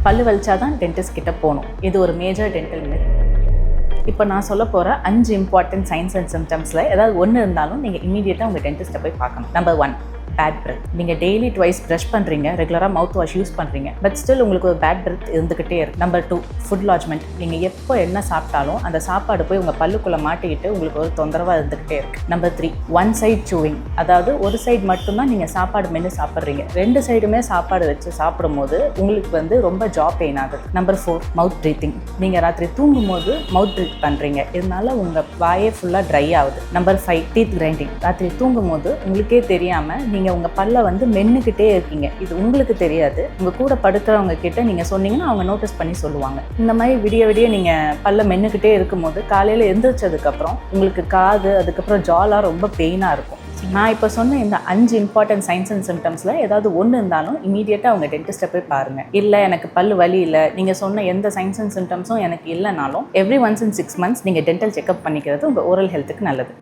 பல்லு வலிச்சாதான் டென்டிஸ்ட் கிட்ட போகணும். இது ஒரு மேஜர் டென்டல் மித். இப்போ நான் சொல்ல போகிற 5 இம்பார்ட்டன்ட் சைன்ஸ் அண்ட் சிம்டம்ஸில் ஏதாவது ஒன்று இருந்தாலும் நீங்கள் இமீடியட்டாக உங்கள் டென்டிஸ்ட்டை போய் பார்க்கணும். Number 1, bad breath. நீங்கள் டெய்லி ட்வைஸ் ப்ரஷ் பண்ணுறீங்க, ரெகுலராக மவுத் வாஷ் யூஸ் பண்ணுறீங்க, பட் ஸ்டில் உங்களுக்கு ஒரு பேட் பிரெத் இருந்துக்கிட்டே இருக்குது. Number 2, food lodgement. நீங்கள் எப்போ என்ன சாப்பிட்டாலும் அந்த சாப்பாடு போய் உங்கள் பல்லுக்குள்ளே மாட்டிக்கிட்டு உங்களுக்கு ஒரு தொந்தரவாக இருந்துக்கிட்டே இருக்குது. Number 3, one side chewing. அதாவது ஒரு சைடு மட்டும்தான் நீங்கள் சாப்பாடு மென்று சாப்பிட்றீங்க, 2 சைடுமே சாப்பாடு வச்சு சாப்பிடும்போது உங்களுக்கு ரொம்ப ஜா பெயின் ஆகுது. நம்பர் 4, மவுத் ப்ரீத்திங். நீங்கள் ராத்திரி தூங்கும் போது மவுத் ப்ரீத் பண்ணுறீங்க, இதனால உங்கள் வாயே ஃபுல்லாக ட்ரை ஆகுது. Number 5, teeth grinding. ராத்திரி தூங்கும் போது உங்களுக்கே தெரியாமல் நீங்கள் உங்கள் பல்லை மென்னுக்கிட்டே இருக்கீங்க, இது உங்களுக்கு தெரியாது. உங்கள் கூட படுக்கிறவங்க கிட்ட நீங்கள் சொன்னீங்கன்னா அவங்க நோட்டீஸ் பண்ணி சொல்லுவாங்க. இந்த மாதிரி விடிய நீங்கள் பல்லை மென்னுக்கிட்டே இருக்கும்போது காலையில் எந்திரிச்சதுக்கப்புறம் உங்களுக்கு காது அதுக்கப்புறம் ஜாலாம் ரொம்ப பெயினாக இருக்கும். நான் இப்போ சொன்ன இந்த 5 இம்பார்ட்டன்ட் சைன்ஸ் அண்ட் சிம்டம்ஸில் ஏதாவது ஒன்று இருந்தாலும் இமீடியட்டாக உங்கள் டென்டிஸ்ட்டை போய் பாருங்கள். இல்லை எனக்கு பல்லு வலி இல்லை, நீங்கள் சொன்ன எந்த சைன்ஸ் அண்ட் சிம்டம்ஸும் எனக்கு இல்லைனாலும் எவ்ரி ஒன்ஸ் இன் 6 months நீங்கள் டென்டல் செக்அப் பண்ணிக்கிறது உங்கள் ஓரல் ஹெல்த்துக்கு நல்லது.